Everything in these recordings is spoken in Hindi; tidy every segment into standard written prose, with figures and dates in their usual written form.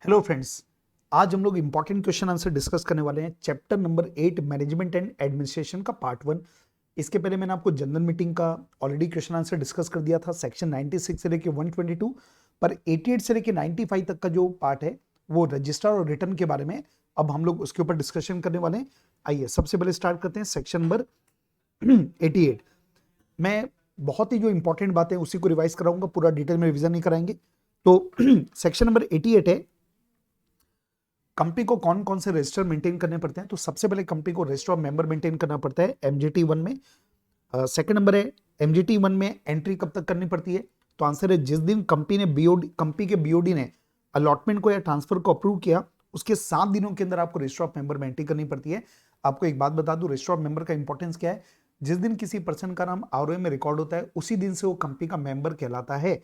Hello friends. आज हम लोग इंपॉर्टेंट क्वेश्चन आंसर डिस्कस करने वाले हैं chapter number 8 management and administration का पार्ट 1। इसके पहले मैंने आपको जनरल मीटिंग का ऑलरेडी क्वेश्चन आंसर डिस्कस कर दिया था सेक्शन 96 से लेके 122, पर 88 से लेके 95 तक का जो पार्ट है वो रजिस्टर और रिटर्न के बारे में अब हम लोग उसके ऊपर डिस्कशन करने वाले हैं। आइए सबसे पहले स्टार्ट करते हैं सेक्शन नंबर 88 में। बहुत ही जो इंपॉर्टेंट बातें उसी को रिवाइज कराऊंगा, पूरा डिटेल में रिवीजन नहीं कराएंगे। तो सेक्शन नंबर 88 है कंपनी को कौन कौन से रजिस्टर मेंटेन करने पड़ते हैं। तो सबसे पहले कंपनी को रजिस्टर ऑफ मेंबर मेंटेन करना पड़ता है एमजीटी 1 में। सेकंड नंबर है एमजीटी 1 में एंट्री कब तक करनी पड़ती है। तो आंसर है जिस दिन कंपनी के बीओडी ने अलॉटमेंट को या ट्रांसफर को अप्रूव किया उसके 7 दिनों के अंदर आपको रजिस्टर ऑफ मेंबर में एंट्री करनी पड़ती है। आपको एक बात बता दूं, रजिस्टर ऑफ मेंबर का इंपॉर्टेंस क्या है। जिस दिन किसी पर्सन का नाम आरओए में रिकॉर्ड होता है उसी दिन से वो कंपनी का मेंबर कहलाता है।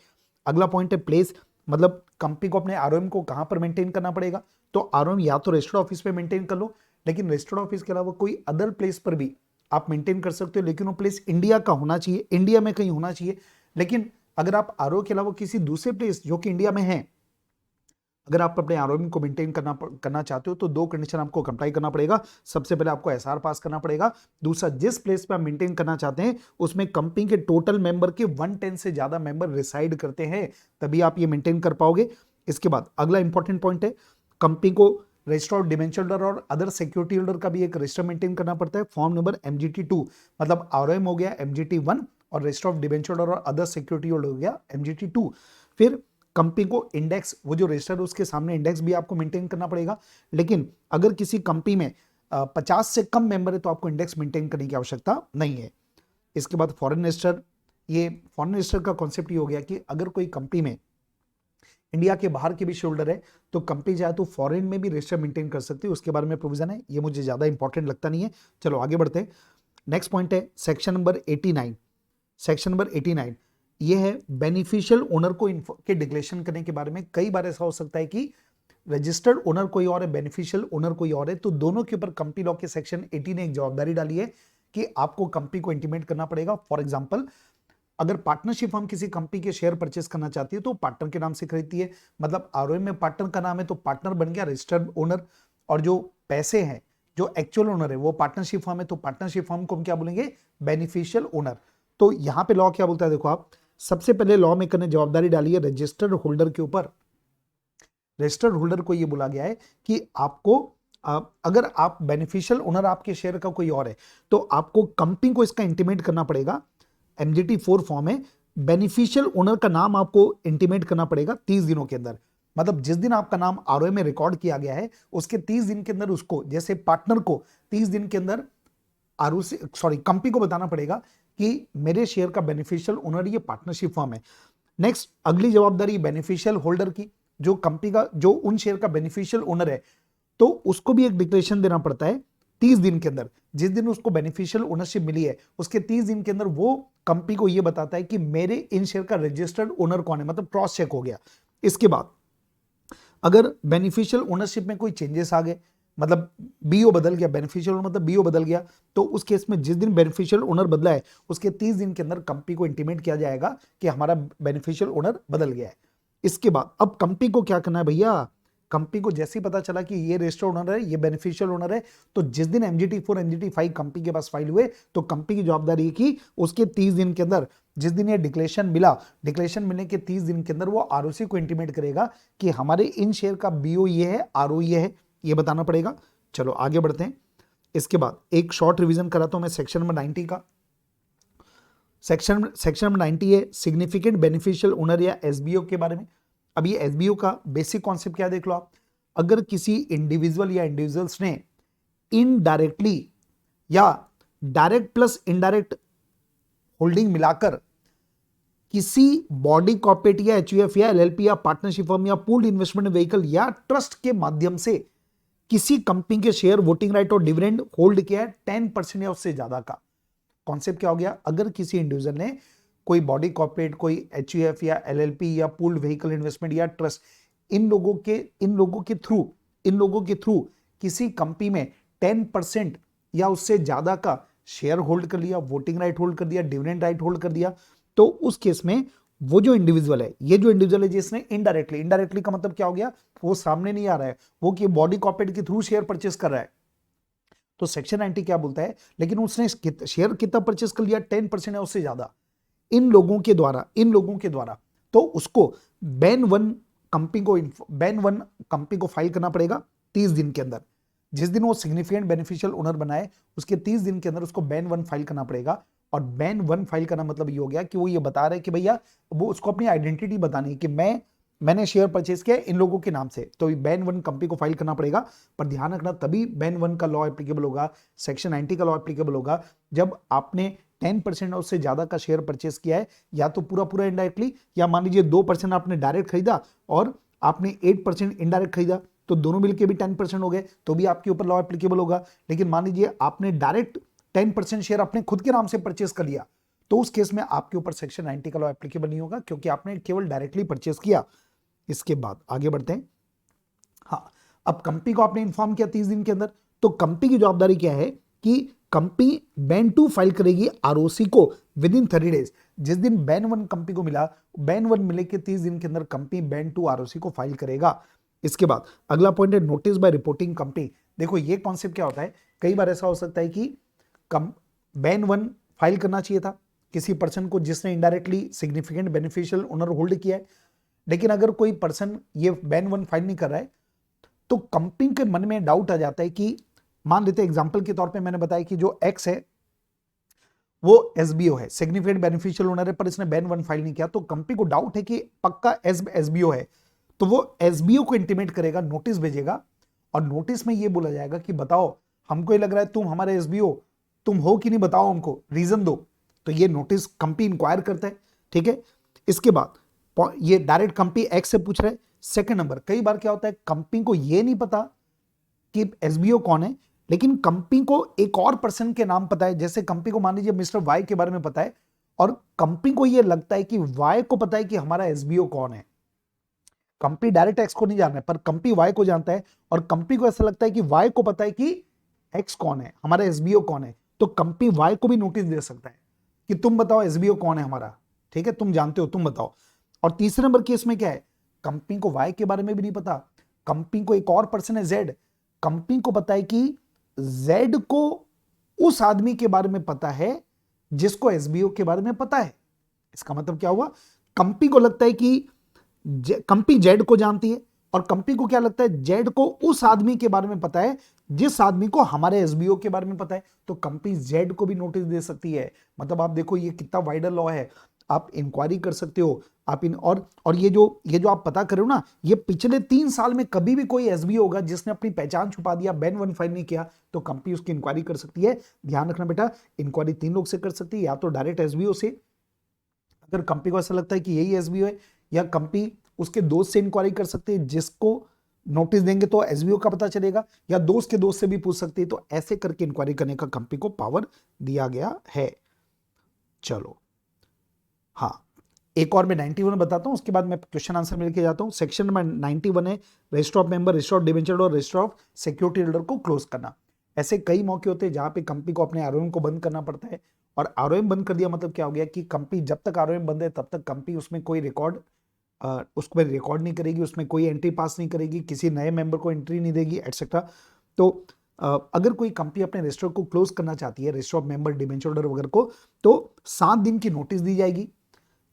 अगला पॉइंट है प्लेस, मतलब कंपनी को अपने आरओएम को कहां पर मेंटेन करना पड़ेगा। तो आरओएम या तो रजिस्टर्ड ऑफिस पे मेंटेन कर लो, लेकिन रजिस्टर्ड ऑफिस के अलावा कोई अदर प्लेस पर भी आप मेंटेन कर सकते हो, लेकिन वो प्लेस इंडिया का होना चाहिए, इंडिया में कहीं होना चाहिए। लेकिन अगर आप आरओ के अलावा किसी दूसरे प्लेस जो कि इंडिया में है, अगर आप अपने आरओएम को मेंटेन करना चाहते हो तो दो कंडीशन आपको कंप्लाई करना पड़ेगा। सबसे पहले आपको एसआर पास करना पड़ेगा। दूसरा, जिस प्लेस पे आप मेंटेन करना चाहते हैं उसमें कंपनी के टोटल मेंबर के 110 से ज्यादा मेंबर रिसाइड करते हैं, तभी आप ये मेंटेन कर पाओगे। इसके बाद अगला इंपॉर्टेंट पॉइंट है कंपनी को रजिस्टर ऑफ डिबेंचर होल्डर और अदर सिक्योरिटी होल्डर का भी एक रजिस्टर मेंटेन करना पड़ता है। फॉर्म नंबर एमजीटी 2, मतलब आरओएम हो गया एमजीटी 1 और रजिस्टर ऑफ डिबेंचर होल्डर और अदर सिक्योरिटी होल्डर हो गया एमजीटी 2। फिर कंपनी को इंडेक्स, वो जो रजिस्टर है उसके सामने इंडेक्स भी आपको मेंटेन करना पड़ेगा। लेकिन अगर किसी कंपनी में 50 से कम मेंबर है तो आपको इंडेक्स मेंटेन करने की आवश्यकता नहीं है। इसके बाद फॉरेन रजिस्टर, ये फॉरेन रजिस्टर का कॉन्सेप्ट ये हो गया कि अगर कोई कंपनी में इंडिया के बाहर के भी शेयर होल्डर है तो कंपनी चाहे तो फॉरेन में भी रजिस्टर मेंटेन कर सकती है, उसके बारे में प्रोविजन है। ये मुझे ज्यादा इंपॉर्टेंट लगता नहीं है। चलो आगे बढ़ते हैं। नेक्स्ट पॉइंट है सेक्शन नंबर 89। सेक्शन नंबर 89 ये है बेनिफिशियल ओनर को के डिक्लेरेशन करने के बारे में। कई बार ऐसा हो सकता है कि रजिस्टर्ड ओनर कोई और है, बेनिफिशियल ओनर कोई और है, तो दोनों के ऊपर कंपनी लॉ के सेक्शन 80 ने एक जवाबदारी डाली है कि आपको कंपनी को इंटीमेट करना पड़ेगा। फॉर एग्जांपल, अगर पार्टनरशिप फर्म किसी कंपनी के शेयर परचेस करना चाहती है तो पार्टनर के नाम से खरीदती है, मतलब आरओएम में पार्टनर का नाम है तो पार्टनर बन गया रजिस्टर्ड ओनर, और जो पैसे हैं, जो एक्चुअल ओनर है वो पार्टनरशिप फर्म है तो पार्टनरशिप फर्म को हम क्या बोलेंगे, बेनिफिशियल ओनर। तो यहां पे लॉ क्या बोलता है, देखो आप, सबसे पहले लॉ मेकर ने जवाबदारी डाली है रजिस्टर्ड होल्डर के ऊपर। रजिस्टर्ड होल्डर को यह बोला गया है कि आपको अगर आप बेनिफिशियल ओनर आपके शेयर का कोई और है तो आपको कंपनी को इसका इंटीमेट करना पड़ेगा। एमजीटी 4 फॉर्म है, बेनिफिशियल ओनर का नाम आपको इंटीमेट करना पड़ेगा 30 दिनों के अंदर। मतलब जिस दिन आपका नाम आरओए में रिकॉर्ड किया गया है उसके 30 दिन के अंदर उसको, जैसे पार्टनर को 30 दिन के अंदर कंपनी को बताना पड़ेगा कि मेरे शेयर का बेनिफिशियल ओनर ये पार्टनरशिप फर्म है। नेक्स्ट, अगली जवाबदारी बेनिफिशियल होल्डर की, जो कंपनी का जो उन शेयर का बेनिफिशियल ओनर है तो उसको भी एक डिक्लेरेशन देना पड़ता है 30 दिन के अंदर। जिस दिन उसको बेनिफिशियल ओनरशिप मिली है उसके 30 दिन के अंदर वो कंपनी को यह बताता है कि मेरे इन शेयर का रजिस्टर्ड ओनर कौन है, मतलब क्रॉस चेक हो गया। इसके बाद अगर बेनिफिशियल ओनरशिप में कोई चेंजेस आ गए, मतलब बीओ बदल गया, बेनिफिशियल ओनर मतलब बीओ बदल गया, तो उस केस में जिस दिन बेनिफिशियल ओनर बदला है उसके 30 दिन के अंदर कंपनी को इंटीमेट किया जाएगा कि हमारा बेनिफिशियल ओनर बदल गया है। इसके बाद अब कंपनी को क्या करना है भैया, कंपनी को जैसे ही पता चला कि ये रजिस्टर्ड ओनर है, ये बेनिफिशियल ओनर है, तो जिस दिन एमजीटी 4 एमजीटी 5 कंपनी के पास फाइल हुए तो कंपनी की जवाबदारी है कि उसके 30 दिन के अंदर, जिस दिन ये डिक्लेरेशन मिला, डिक्लेरेशन मिलने के 30 दिन के अंदर वो आरओसी को इंटीमेट करेगा कि हमारे इन शेयर का बीओ ये है, आरओ ये है, ये बताना पड़ेगा। चलो आगे बढ़ते हैं। इसके बाद एक शॉर्ट रिवीजन कराता हूं मैं सेक्शन नंबर 90 का। सेक्शन नंबर 90 है सिग्निफिकेंट बेनिफिशियल ओनर या एसबीओ के बारे में। अब ये एसबीओ का बेसिक कॉन्सेप्ट क्या देख लो आप। अगर किसी इंडिविजुअल या इंडिविजुअल्स ने इनडायरेक्टली या डायरेक्ट प्लस इनडायरेक्ट होल्डिंग मिलाकर किसी बॉडी कॉर्पोरेट या एचयूएफ या एलएलपी या पार्टनरशिप फर्म या पूल्ड इन्वेस्टमेंट व्हीकल या ट्रस्ट के माध्यम से किसी कंपनी के शेयर, वोटिंग राइट और डिविडेंड होल्ड किया है 10% या उससे ज्यादा का। कॉन्सेप्ट क्या हो गया, अगर किसी इंडिविजुअल ने कोई बॉडी कॉर्पोरेट, कोई एचयूएफ या एलएलपी या पूल्ड व्हीकल इन्वेस्टमेंट या ट्रस्ट, इन लोगों के थ्रू किसी कंपनी में 10% या उससे ज्यादा का शेयर होल्ड कर लिया, वोटिंग राइट होल्ड कर दिया, डिविडेंड राइट होल्ड कर दिया, तो उस केस में वो जो इंडिविजुअल है, ये जो इंडिविजुअल है जिसने इनडायरेक्टली, इनडायरेक्टली का मतलब क्या हो गया, वो सामने नहीं आ रहा है, वो कि बॉडी कॉर्पोरेट के थ्रू शेयर परचेस कर रहा है। तो सेक्शन 90 क्या बोलता है, लेकिन उसने शेयर कितना परचेस कर लिया, 10% है उससे ज्यादा, इन लोगों के द्वारा, इन लोगों के द्वारा, तो उसको बैन वन कंपनी को फाइल करना पड़ेगा 30 दिन के अंदर। जिस दिन वो सिग्निफिकेंट बेनिफिशियल ओनर बनाए उसके 30 दिन के अंदर उसको बैन वन फाइल करना पड़ेगा। और बैन वन फाइल करना मतलब ये हो गया कि वो ये बता रहे हैं कि भैया वो उसको अपनी आइडेंटिटी बतानी है कि मैंने शेयर परचेज किया इन लोगों के नाम से, तो बैन वन कंपनी को फाइल करना पड़ेगा। पर ध्यान रखना तभी बैन वन का लॉ एप्लीकेबल होगा, सेक्शन 90 का लॉ एप्लीकेबल होगा जब आपने 10% और उससे ज्यादा का शेयर परचेस किया है, या तो पूरा पूरा इनडायरेक्टली, या मान लीजिए 2% आपने डायरेक्ट खरीदा और आपने 8% इनडायरेक्ट खरीदा, तो दोनों मिलके भी 10% हो गए, तो भी आपके ऊपर लॉ एप्लीकेबल होगा। लेकिन मान लीजिए आपने डायरेक्ट 10% शेयर अपने खुद के नाम से परचेस कर लिया, तो उस केस में आपके ऊपर सेक्शन 90 का लॉ एप्लीकेबल नहीं होगा, क्योंकि आपने केवल डायरेक्टली परचेस किया। इसके बाद आगे बढ़ते हैं। हाँ, अब कंपनी को आपने इन्फॉर्म किया 30 दिन के अंदर, तो कंपनी की जवाबदारी क्या है कि कंपनी बैन 2 फाइल करेगी आरओसी को विद इन 30 डेज। जिस दिन बैन 1 कंपनी को मिला, बैन 1 मिले के 30 दिन के अंदर कंपनी बैन 2 आरओसी को फाइल करेगा। इसके बाद अगला पॉइंट है नोटिस बाय रिपोर्टिंग कंपनी। देखो ये कॉन्सेप्ट क्या होता है, कई बार ऐसा हो सकता है कि बैन 1 फाइल करना चाहिए था किसी पर्सन को जिसने indirectly significant beneficial owner hold किया है, लेकिन अगर कोई पर्सन ये बैन 1 फाइल नहीं कर रहा है तो कंपनी के मन में डाउट आ जाता है कि मान लेते हैं एग्जांपल के तौर पे मैंने बताया कि जो एक्स है वो एसबीओ है, सिग्निफिकेंट बेनिफिशियल ओनर है, पर इसने बैन 1 फाइल नहीं किया, तो कंपनी को डाउट है कि पक्का एसबीओ है, तो वो एसबीओ को इंटीमेट करेगा, नोटिस भेजेगा, और नोटिस में ये बोला जाएगा कि बताओ हमको ये लग रहा है तुम हमारे एसबीओ तुम हो कि नहीं, बताओ हमको रीजन दो। तो ये नोटिस कंपनी इंक्वायर करता है, ठीक है। इसके बाद ये डायरेक्ट कंपनी एक्स से पूछ रहे। सेकंड नंबर, कई बार क्या होता है कंपनी को ये नहीं पता कि एसबीओ कौन है, लेकिन कंपनी को एक और पर्सन के नाम पता है, जैसे कंपनी को मान लीजिए मिस्टर वाई के बारे में पता है, और कंपनी को यह लगता है कि वाई को पता है कि हमारा एसबीओ कौन है। कंपनी डायरेक्ट एक्स को नहीं जानता है, पर कंपनी वाई को जानता है, और कंपनी को ऐसा लगता है कि वाई को पता है कि एक्स कौन है, हमारा एसबीओ कौन है, तो कंपनी वाई को भी नोटिस दे सकता है कि तुम बताओ एसबीओ कौन है हमारा, ठीक है, तुम जानते हो, तुम बताओ। और तीसरे नंबर केस में क्या है, कंपनी को वाई के बारे में भी नहीं पता, कंपनी को एक और पर्सन है जेड, कंपनी को पता है कि जेड को उस आदमी के बारे में पता है जिसको एसबीओ के बारे में पता है। इसका मतलब क्या हुआ, कंपनी को लगता है कि कंपनी जेड को जानती है, और कंपनी को क्या लगता है जेड को उस आदमी के बारे में पता है जिस आदमी को हमारे एसबीओ के बारे में पता है, तो कंपनी जेड को भी नोटिस दे सकती है। मतलब आप देखो ये कितना वाइडर लॉ है, आप इंक्वायरी कर सकते हो आप इन, और ये जो आप पता कर रहे हो ना, ये पिछले 3 साल में कभी भी कोई एसबीओ होगा जिसने अपनी पहचान छुपा दिया, बैन 1 फाइल नहीं किया, तो कंपनी उसकी इंक्वायरी कर सकती है। ध्यान रखना बेटा, इंक्वायरी 3 लोग से कर सकती है, या तो डायरेक्ट एसबीओ से अगर कंपनी को ऐसा लगता है कि यही एसबीओ है, या कंपनी उसके दोस्त से इंक्वायरी कर सकती है जिसको नोटिस देंगे तो एसबीओ का पता चलेगा, या दोस्त के दोस्त से भी पूछ सकती है। तो ऐसे करके इंक्वायरी करने का कंपनी को पावर दिया गया है। चलो हाँ, एक और मैं 91 बताता हूं, उसके बाद मैं क्वेश्चन आंसर में लेके जाता हूं। सेक्शन नंबर 91 है register of member, register of debenture और रजिस्टर ऑफ सिक्योरिटी होल्डर को क्लोज करना। ऐसे कई मौके होते हैं जहां पे कंपनी को अपने आरओएम को बंद करना पड़ता है, और आरओएम बंद कर दिया मतलब क्या हो गया कि कंपनी जब तक आरओएम बंद है तब तक कंपनी उसमें कोई रिकॉर्ड उसको रिकॉर्ड नहीं करेगी, उसमें कोई एंट्री पास नहीं करेगी, किसी नए मेंबर को एंट्री नहीं देगी, एटसेट्रा। तो अगर कोई कंपनी अपने रजिस्टर को क्लोज करना चाहती है, register of member, debenture holder वगैरह को, तो 7 दिन की नोटिस दी जाएगी।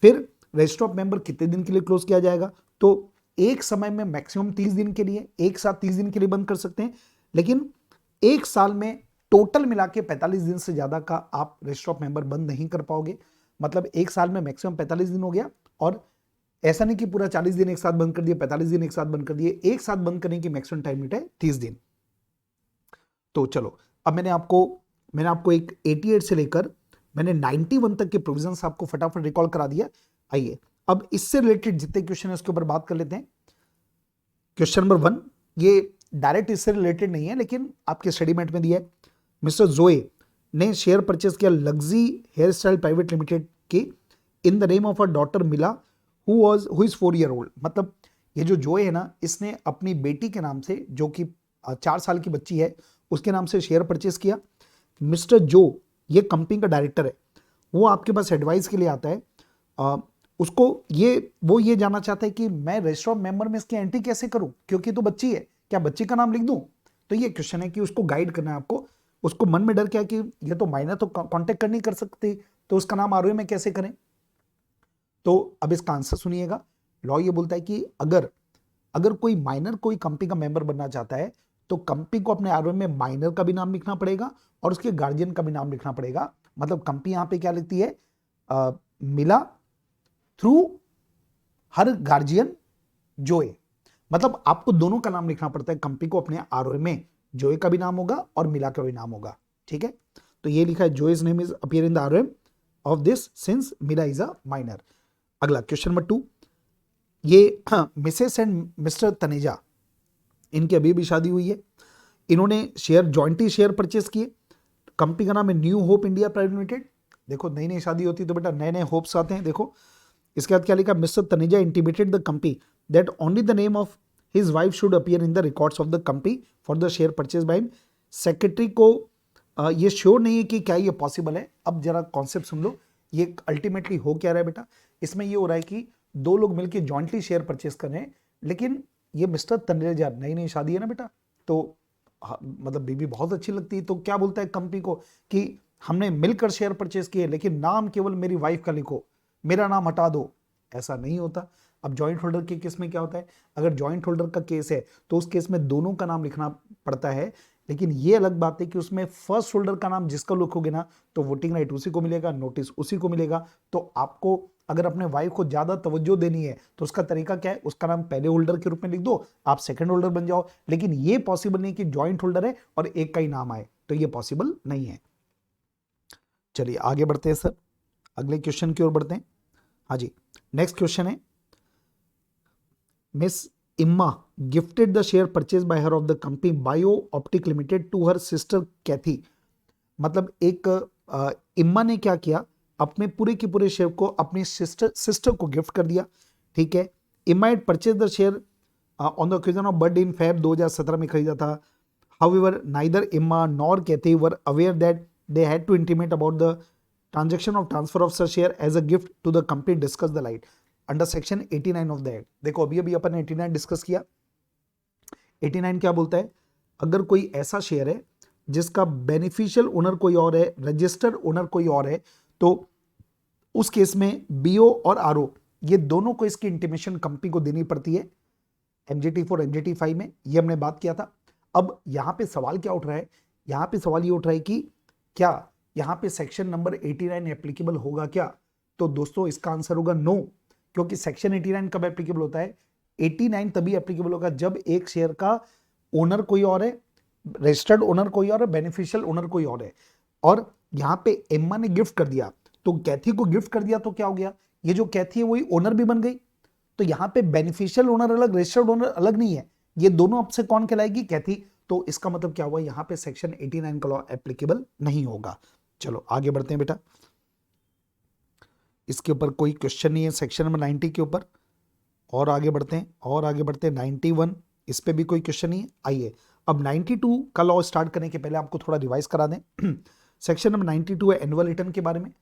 फिर रजिस्टर ऑफ मेंबर कितने दिन के लिए क्लोज किया जाएगा, तो एक समय में मैक्सिमम 30 दिन के लिए, एक साथ 30 दिन के लिए बंद कर सकते हैं, लेकिन एक साल में टोटल मिला के 45 दिन से ज्यादा का आप रजिस्टर ऑफ मेंबर बंद नहीं कर पाओगे। मतलब एक साल में मैक्सिमम 45 दिन हो गया, और ऐसा नहीं कि पूरा 40 दिन एक साथ बंद कर दिए, 45 दिन एक साथ बंद कर दिए, एक साथ बंद करने की मैक्सिमम टाइम लिमिट है 30 दिन। तो चलो, अब मैंने आपको एक 88 से लेकर मैंने 91 तक के प्रोविजंस आपको फटाफट रिकॉल करा दिया। आइए अब इससे रिलेटेड जितने क्वेश्चन है उसके ऊपर बात कर लेते हैं। क्वेश्चन नंबर 1, ये डायरेक्ट इससे रिलेटेड नहीं है लेकिन आपके स्टडी मेट में दिया है। मिस्टर जोए ने शेयर परचेस किया लग्जी हेयर स्टाइल प्राइवेट लिमिटेड के in the name of a daughter मिला हु इज 4 ईयर ओल्ड। मतलब ये जो जोए है ना, इसने अपनी बेटी के नाम से, जो कि 4 साल की बच्ची है, उसके नाम से शेयर परचेस किया। मिस्टर जो, ये कंपनी का डायरेक्टर है, वो आपके पास एडवाइस के लिए आता है उसको वो ये जानना चाहता है कि मैं रजिस्टर ऑफ मेंबर में इसकी एंट्री कैसे करूं, क्योंकि तो बच्ची है, क्या बच्ची का नाम लिख दूं? तो ये क्वेश्चन है कि उसको गाइड करना है आपको। उसको मन में डर क्या कि ये तो माइनर तो कांटेक्ट कर नहीं कर सकती, तो उसका नाम आरओए में कैसे करें? तो अब इसका आंसर सुनिएगा। लॉ ये बोलता है कि अगर कोई माइनर कोई कंपनी का मेंबर बनना चाहता है तो कंपनी को अपने आरओए में माइनर का भी नाम लिखना पड़ेगा और उसके गार्जियन का भी नाम लिखना पड़ेगा। मतलब कंपनी यहां पे क्या लिखती है? मिला थ्रू हर गार्जियन जोए। मतलब आपको दोनों का नाम लिखना पड़ता है कंपनी को अपने आरओए में। जोए का भी नाम होगा और मिला का भी नाम होगा। ठीक है, तो ये लिखा है Joe's name is appear in the ROA of this since Mila is a minor. अगला क्वेश्चन नंबर 2, ये मिसेस एंड मिस्टर तनेजा, इनकी अभी भी शादी हुई है। इन्होंने शेयर जॉइंटली शेयर परचेस किए। कंपनी का नाम है new hope India private limited. देखो नई नई शादी होती तो बेटा नए नए होप्स आते हैं। देखो इसके बाद क्या लिखा? Mister Taneja intimated the company that only the name of his wife should appear in the records of the company for the share purchase by him. Secretary को ये श्योर नहीं है कि क्या ये पॉसिबल है। अब जरा कॉन्सेप्ट सुन लो, ये अल्टीमेटली हो क्या रहा है बेटा? इसमें ये हो रहा है कि दो लोग मिलकर जॉइंटली शेयर परचेस कर रहे हैं, लेकिन ये मिस्टर तनेजा, नई नई शादी है ना बेटा, तो मतलब बीबी बहुत अच्छी लगती है, तो क्या बोलता है कंपनी को कि हमने मिलकर शेयर परचेस किए, लेकिन नाम केवल मेरी वाइफ का लिखो, मेरा नाम हटा दो। ऐसा नहीं होता। अब जॉइंट होल्डर के केस में क्या होता है? अगर जॉइंट होल्डर का केस है तो उस केस में दोनों का नाम लिखना पड़ता है, लेकिन ये अलग बात है कि उसमें फर्स्ट होल्डर का नाम जिसका लिखोगे ना तो वोटिंग राइट उसी को मिलेगा, नोटिस उसी को मिलेगा। तो आपको अगर अपने वाइफ को ज्यादा तवज्जो देनी है तो उसका तरीका क्या है? उसका नाम पहले होल्डर के रूप में लिख दो, आप सेकंड होल्डर बन जाओ। लेकिन ये पॉसिबल नहीं कि जॉइंट होल्डर है और एक का ही नाम आए, तो ये पॉसिबल नहीं है। चलिए आगे बढ़ते हैं सर, अगले क्वेश्चन की ओर बढ़ते हैं। हाँ जी, नेक्स्ट क्वेश्चन है, Miss Emma gifted the share purchase by her of the company Bio Optic Limited to her sister Kathy. मतलब एक इम्मा ने क्या किया? अपने पूरे के पूरे शेयर को अपनी सिस्टर को गिफ्ट कर दिया। ठीक है, Emma had purchase the share on the occasion of birthday in Feb 2017 में खरीदा था। However neither Emma nor Kathy were aware that they had to intimate about the transaction of transfer of such share as a gift to the company discuss the light under section 89 of the act। देखो अभी अपन ने 89 डिस्कस किया। 89 क्या बोलता है? अगर कोई ऐसा शेयर है जिसका बेनिफिशियल ओनर कोई और है, रजिस्टर्ड ओनर कोई और है, तो उस केस में बीओ और आरओ ये दोनों को इसकी इंटीमेशन कंपनी को देनी पड़ती है। एमजीटी 4 एमजीटी 5 में ये हमने बात किया था। अब यहां पे सवाल क्या उठ रहा है? यहां पे सवाल ये उठ रहा है कि क्या यहां पे सेक्शन नंबर 89 एप्लीकेबल होगा क्या? तो दोस्तों इसका आंसर होगा नो, क्योंकि सेक्शन 89 कब एप्लीकेबल होता है? 89 तभी एप्लीकेबल होगा जब एक शेयर का ओनर कोई और है, रजिस्टर्ड ओनर कोई और है, बेनिफिशियल ओनर कोई और है। और यहां पे एम्मा ने गिफ्ट कर दिया, तो कैथी को गिफ्ट कर दिया तो क्या हो गया? ये जो कैथी है वही ओनर भी बन गई। तो यहां पे बेनिफिशियल ओनर अलग, रजिस्टर्ड ओनर अलग नहीं है, ये दोनों अब से कौन कहलाएगी? कैथी। तो इसका मतलब क्या हुआ? यहां पे सेक्शन 89 का लॉ एप्लीकेबल नहीं होगा। चलो आगे बढ़ते हैं बेटा, इसके ऊपर कोई क्वेश्चन नहीं है सेक्शन नंबर 90 के ऊपर। और आगे बढ़ते हैं, और आगे बढ़ते हैं 91, इस पे भी कोई क्वेश्चन नहीं है। आइए अब 92 का लॉ स्टार्ट करने के पहले आपको थोड़ा रिवाइज करा दें। सेक्शन नंबर 92 है एनुअल रिटर्न के बारे में।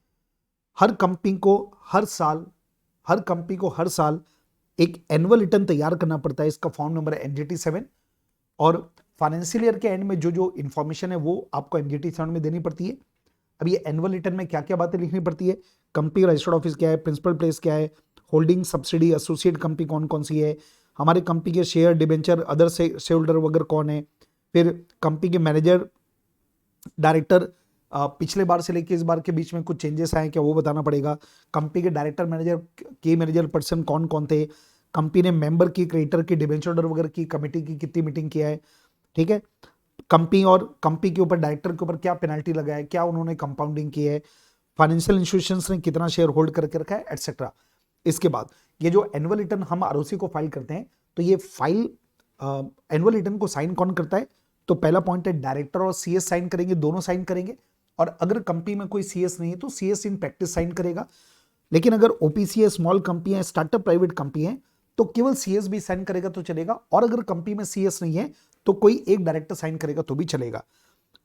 हर कंपनी को हर साल एक एनुअल रिटर्न तैयार करना पड़ता है। इसका फॉर्म नंबर है एनजीटी 7, और फाइनेंशियल ईयर के एंड में जो जो इन्फॉर्मेशन है वो आपको एनजीटी 7 में देनी पड़ती है। अब ये एनुअल रिटर्न में क्या क्या बातें लिखनी पड़ती है? कंपनी रजिस्टर्ड ऑफिस क्या है, प्रिंसिपल प्लेस क्या है, होल्डिंग सब्सिडी एसोसिएट कंपनी कौन कौन सी है, हमारे कंपनी के share debenture other share holder वगैरह कौन है, फिर कंपनी के मैनेजर डायरेक्टर पिछले बार से लेके इस बार के बीच में कुछ चेंजेस आए क्या वो बताना पड़ेगा, कंपनी के डायरेक्टर मैनेजर की मैनेजर पर्सन कौन कौन थे, कंपनी ने मेंबर की, क्रेडिटर की, डिबेंचर होल्डर वगैरह की कमेटी की कितनी मीटिंग किया है। ठीक है, कंपनी और कंपनी के ऊपर डायरेक्टर के ऊपर क्या पेनल्टी लगा है, क्या उन्होंने कंपाउंडिंग की है, फाइनेंशियल इंस्टीट्यूशंस ने कितना शेयर होल्ड करके रखा है, एटसेट्रा। इसके बाद ये जो एनुअल रिटर्न हम आरओसी को फाइल करते हैं, तो ये फाइल एनुअल रिटर्न को साइन कौन करता है? तो पहला पॉइंट है डायरेक्टर और सीएस साइन करेंगे, दोनों साइन करेंगे। और अगर कंपनी में कोई सीएस नहीं है तो सीएस इन प्रैक्टिस साइन करेगा। लेकिन अगर ओपीसी है, स्मॉल कंपनी है, स्टार्टअप प्राइवेट कंपनी है, तो केवल सीएस भी साइन करेगा तो चलेगा। और अगर कंपनी में सीएस नहीं है तो कोई एक डायरेक्टर साइन करेगा तो भी चलेगा।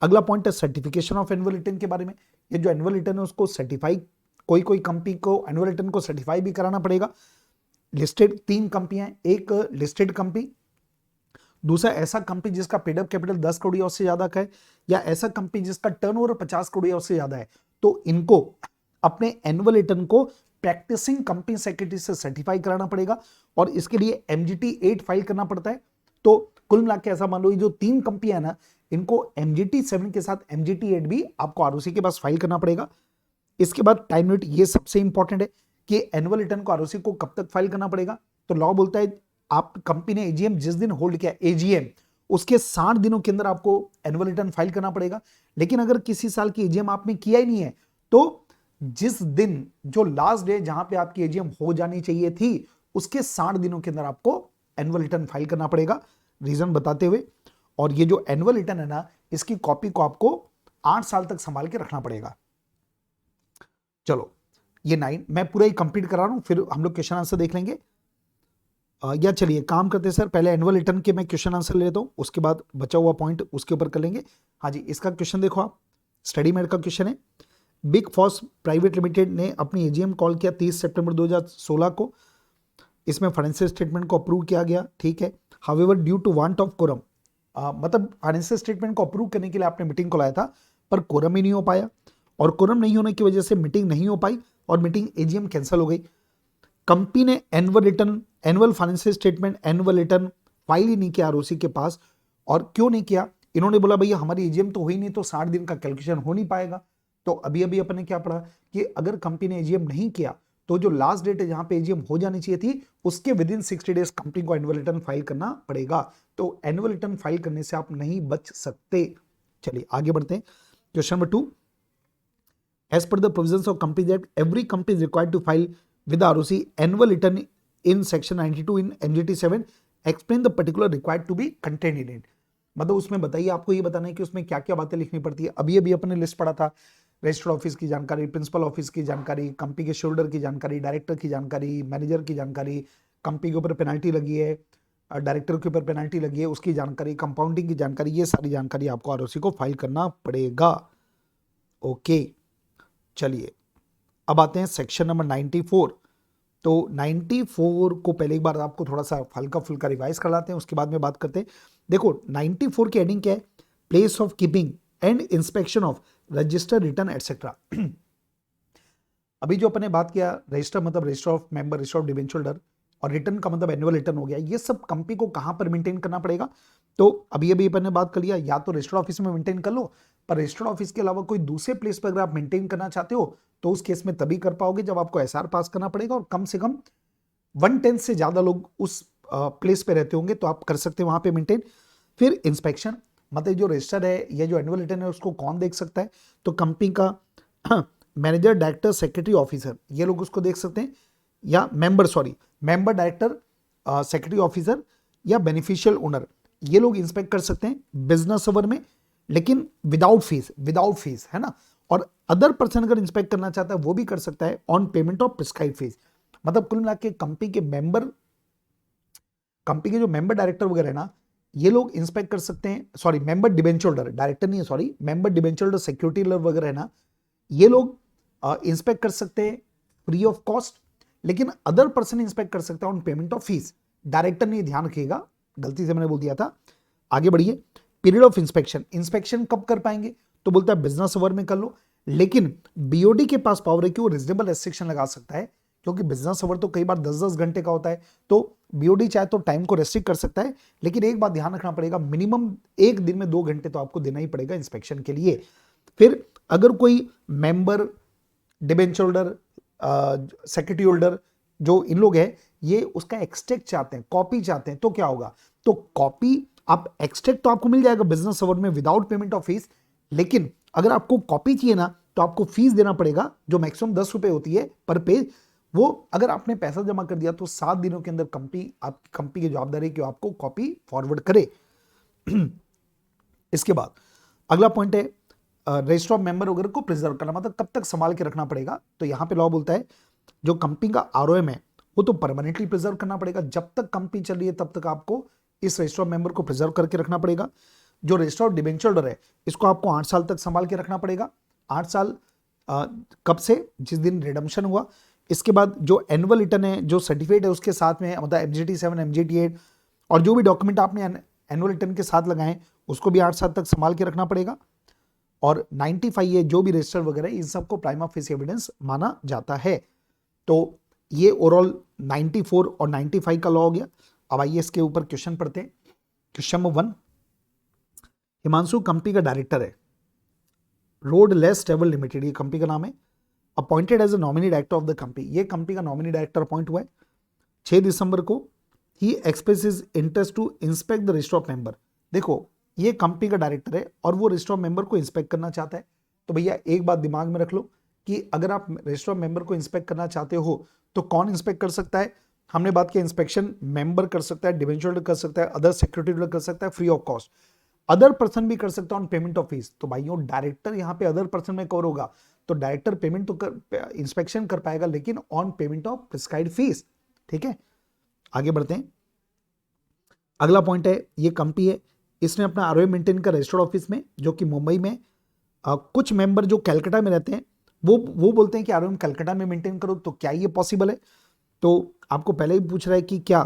अगला पॉइंट है सर्टिफिकेशन ऑफ एनुअल रिटर्न के बारे में। ये जो एनुअल रिटर्न है उसको सर्टिफाई कोई कोई कंपनी को एनुअल रिटर्न को सर्टिफाई भी कराना पड़ेगा। लिस्टेड 3 कंपनियां हैं, एक लिस्टेड कंपनी, दूसरा ऐसा कंपनी जिसका पेडअप कैपिटल 10 करोड़ या उससे ज्यादा का है, या ऐसा कंपनी जिसका टर्नओवर 50 करोड़ या उससे ज्यादा है। तो इनको अपने एनुअल रिटर्न को प्रैक्टिसिंग कंपनी सेक्रेटरी से सर्टिफाई कराना पड़ेगा और इसके लिए MGT 8 फाइल करना पड़ता है। तो कुल मिला के ऐसा मान लो ये जो 3 कंपनियां है ना, इनको MGT 7 के साथ MGT 8 भी आपको ROC के पास फाइल करना पड़ेगा। इसके बाद टाइम लिमिट, ये सबसे इंपॉर्टेंट है कि एनुअल रिटर्न को ROC को कब तक फाइल करना पड़ेगा। तो लॉ बोलता है आप कंपनी ने AGM जिस दिन होल्ड किया AGM, उसके 60 दिनों के अंदर आपको एनुअल रिटर्न फाइल करना पड़ेगा। लेकिन अगर किसी साल की AGM आपने किया ही नहीं है तो जिस दिन जो लास्ट डे जहां पे आपकी AGM हो जानी चाहिए थी उसके 60 दिनों के अंदर आपको एनुअल रिटर्न फाइल करना पड़ेगा, रीजन बताते हुए। और ये जो एनुअल रिटर्न है ना, इसकी कॉपी को आपको 8 साल तक संभाल के रखना पड़ेगा। चलो ये 9 मैं पूरा ही कंप्लीट करा रहा हूं, फिर हम लोग क्वेश्चन आंसर देख लेंगे। या चलिए काम करते हैं सर, पहले एनुअल रिटर्न के मैं क्वेश्चन आंसर ले लेता हूं, उसके बाद बचा हुआ पॉइंट उसके ऊपर कर लेंगे। हाँ जी, इसका क्वेश्चन देखो आप, स्टडी मेड का क्वेश्चन है। बिग फॉस प्राइवेट लिमिटेड ने अपनी AGM कॉल किया 30 सितंबर 2016 को। इसमें फाइनेंशियल स्टेटमेंट को अप्रूव किया गया, ठीक है। However due to want of quorum, मतलब फाइनेंशियल स्टेटमेंट को अप्रूव करने के लिए आपने मीटिंग को लाया था पर कोरम ही नहीं हो पाया, और कोरम नहीं होने की वजह से मीटिंग नहीं हो पाई और मीटिंग AGM कैंसिल हो गई। कंपनी ने annual return, annual financial statement, annual return file ही नहीं किया ROC के पास। और क्यों नहीं किया? इन्होंने बोला भैया हमारी AGM तो हुई नहीं तो 60 दिन का कैलकुलेशन हो नहीं पाएगा। तो अभी अभी अपन ने क्या पढ़ा कि अगर कंपनी ने AGM नहीं किया तो जो लास्ट डेट है जहां पे AGM हो जानी चाहिए थी उसके विद इन 60 डेज कंपनी को एनुअल रिटर्न फाइल करना पड़ेगा। तो एनुअल रिटर्न फाइल करने से आप नहीं बच सकते। चलिए आगे बढ़ते हैं। Question number 2, as per the provisions of companies act every company is required to file with ROC annual return in section 92 in MGT 7, explain the particular required to be content in it. मतलब उसमें बताइए, आपको ये बताना है कि उसमें क्या क्या बातें लिखनी पड़ती है। अभी अभी अपने लिस्ट पढ़ा था, रजिस्टर्ड ऑफिस की जानकारी, प्रिंसिपल ऑफिस की जानकारी, कंपनी के शोल्डर की जानकारी, डायरेक्टर की जानकारी, मैनेजर की जानकारी, कंपनी के ऊपर पेनल्टी लगी है, डायरेक्टर के ऊपर पेनल्टी लगी है उसकी जानकारी, कंपाउंडिंग की जानकारी, ये सारी जानकारी आपको ROC को फाइल करना पड़ेगा। ओके, चलिए अब आते हैं सेक्शन नंबर 94। तो 94 को पहले एक बार आपको थोड़ा सा हल्का फुल्का रिवाइज कराते हैं, उसके बाद में बात करते हैं। देखो 94 की हेडिंग क्या है? Place of keeping and inspection of register, return etcetera. अभी जो अपने बात किया, रजिस्टर मतलब register of member, register of debenture holder, और रिटर्न का मतलब एनुअल रिटर्न हो गया। ये सब कंपनी को कहां पर मेंटेन करना पड़ेगा? तो अभी अभी अपन ने बात कर लिया, या तो रजिस्टर्ड ऑफिस में मेंटेन कर लो, पर रजिस्टर्ड ऑफिस के अलावा कोई दूसरे प्लेस पर अगर आप मेंटेन करना चाहते हो तो उस केस में तभी कर पाओगे जब आपको SR पास करना पड़ेगा और कम से कम 1/10 से ज्यादा लोग उस प्लेस पे रहते होंगे तो आप कर सकते हैं वहां पे मेंटेन। फिर इंस्पेक्शन, मतलब जो रजिस्टर है या जो एनुअल रिटर्न है उसको कौन देख सकता है? तो कंपनी का मैनेजर, डायरेक्टर, सेक्रेटरी, ऑफिसर, ये लोग उसको देख सकते हैं, या मेंबर, डायरेक्टर, सेक्रेटरी, ऑफिसर या बेनिफिशियल ओनर, ये लोग इंस्पेक्ट कर सकते हैं बिजनेस अवर में, लेकिन विदाउट फीस, है ना। और अदर पर्सन अगर इंस्पेक्ट करना चाहता है वो भी कर सकता है on payment of prescribed fees. मतलब कुल मिला के कंपनी के जो मेंबर डायरेक्टर वगैरह है ना, ये लोग इंस्पेक्ट कर सकते हैं। Sorry, member debenture holder, director नहीं है, sorry, member debenture holder, security holder वगैरह है ना, ये लोग इंस्पेक्ट कर सकते हैं फ्री ऑफ कॉस्ट, लेकिन अदर पर्सन इंस्पेक्ट कर सकता है on payment of fees. Director नहीं, ध्यान रखिएगा, गलती से मैंने बोल दिया था। आगे बढ़िए। पीरियड ऑफ इंस्पेक्शन कब कर पाएंगे? तो बोलता है बिजनेस अवर में कर लो, लेकिन BOD के पास पावर है कि वो रीजनेबल रेस्ट्रिक्शन लगा सकता है, क्योंकि बिजनेस अवर तो कई बार 10-10 घंटे का होता है, तो BOD चाहे तो टाइम को रेस्ट्रिक्ट कर सकता है, लेकिन एक बात ध्यान रखना पड़ेगा, मिनिमम एक दिन में 2 घंटे तो आपको देना ही पड़ेगा इंस्पेक्शन के लिए। फिर अगर कोई member, debenture holder, secretary holder, जो इन लोग हैं, ये उसका एक्सट्रैक्ट चाहते हैं, कॉपी चाहते हैं, तो क्या होगा? तो कॉपी, आप एक्सट्रैक्ट तो आपको मिल जाएगा बिजनेस अवर में विदाउट पेमेंट ऑफ फीस, लेकिन अगर आपको कॉपी चाहिए ना तो आपको फीस देना पड़ेगा, जो मैक्सिमम 10 रुपए होती है पर पेज। वो अगर आपने पैसा जमा कर दिया तो 7 दिनों के अंदर कंपनी की जवाबदारी है कि आपको कॉपी फॉरवर्ड करे। इसके बाद अगला पॉइंट है रजिस्टर ऑफ मेंबर वगैरह को प्रिजर्व करना, मतलब कब तक संभाल के रखना पड़ेगा। तो यहां पे लॉ बोलता है जो कंपनी का ROM है वो तो परमानेंटली प्रिजर्व करना पड़ेगा, जब तक कंपनी चल रही है तब तक आपको इस रजिस्टर ऑफ मेंबर को प्रिजर्व करके रखना पड़ेगा। जो रजिस्टर ऑफ डिबेंचर होल्डर है इसको आपको 8 साल तक संभाल के रखना पड़ेगा। 8 साल कब से, जिस दिन रिडम्पशन हुआ। इसके बाद जो एनुअल रिटर्न है, जो सर्टिफिकेट है उसके साथ में, मतलब MGT 7, MGT 8 और जो भी डॉक्यूमेंट आपने एनुअल रिटर्न के साथ लगाए उसको भी 8 साल तक संभाल के रखना पड़ेगा। और 95 है जो भी रजिस्टर वगैरह, इन सबको प्राइमा फेसी एविडेंस माना जाता है। तो ये ओवरऑल 94 और 95 का लॉ हो गया। अब आइए इसके ऊपर क्वेश्चन पढ़ते हैं। क्वेश्चन नंबर 1, हिमांशु कंपनी का डायरेक्टर है, रोडलेस ट्रेवल लिमिटेड ये कंपनी का नाम है, appointed as a nominee director of the company, ये कंपनी का नॉमिनी डायरेक्टर अपॉइंट हुआ है 6 दिसंबर को। He expresses interest to inspect the register of member. देखो ये कंपनी का डायरेक्टर है और वो रजिस्टर ऑफ मेंबर को इंस्पेक्ट करना चाहता है। तो भैया एक बात दिमाग में रख लो कि अगर आप रजिस्टर ऑफ मेंबर को इंस्पेक्ट करना चाहते हो तो कौन इंस्पेक्ट कर सकता है? हमने बात की इंस्पेक्शन मेंबर कर सकता है, डिबेंचर कर सकता है, अदर सेक्रेटरी कर सकता है free of cost, other person भी कर सकता है ऑन पेमेंट ऑफ फीस। तो भाइयों डायरेक्टर यहाँ पे अदर पर्सन में कवर होगा, तो डायरेक्टर पेमेंट तो इंस्पेक्शन कर पाएगा लेकिन on payment of prescribed fees. ठीक है, आगे बढ़ते हैं। अगला पॉइंट है, ये कंपनी है, इसने अपना आरओए मेंटेन कर रजिस्टर्ड ऑफिस में जो कि मुंबई में। कुछ मेंबर जो कलकत्ता में रहते हैं वो बोलते हैं कि आरओए कलकत्ता में मेंटेन करो, तो क्या ये पॉसिबल है? तो आपको पहले ही पूछ रहा है कि क्या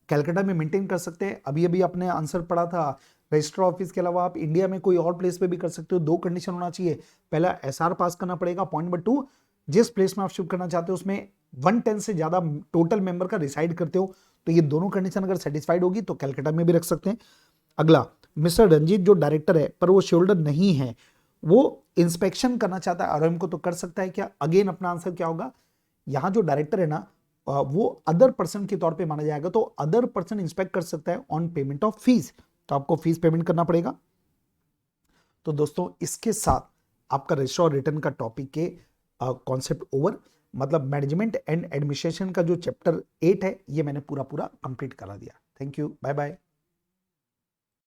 कलकत्ता में मेंटेन कर सकते हैं। अभी अभी आपने आंसर पढ़ा था, रजिस्टर ऑफिस के अलावा आप इंडिया में कोई और प्लेस पे भी कर सकते हो। 2 कंडीशन होना चाहिए, पहला एसआर पास करना पड़ेगा, पॉइंट नंबर 2 जिस प्लेस में आप शिफ्ट करना चाहते हो उसमें 110 से ज्यादा टोटल मेंबर का रिसाइड करते हो। तो ये दोनों कंडीशन अगर सेटिस्फाइड होगी तो कलकत्ता में भी रख सकते हैं। अगला, मिस्टर रंजीत जो डायरेक्टर है पर वो शेयरहोल्डर नहीं है, वो इंस्पेक्शन करना चाहता है आरओएम को, तो कर सकता है क्या? अगेन अपना आंसर क्या होगा, यहां जो डायरेक्टर है ना वो अदर पर्सन के तौर पे माना जाएगा, तो अदर पर्सन इंस्पेक्ट कर सकता है ऑन पेमेंट ऑफ फीस, तो आपको फीस पेमेंट करना पड़ेगा। तो दोस्तों इसके साथ आपका रजिस्टर और रिटर्न का टॉपिक के कॉन्सेप्ट ओवर, मतलब मैनेजमेंट एंड एडमिनिस्ट्रेशन का जो चैप्टर 8 है ये मैंने पूरा कंप्लीट करा दिया। Thank you, bye bye.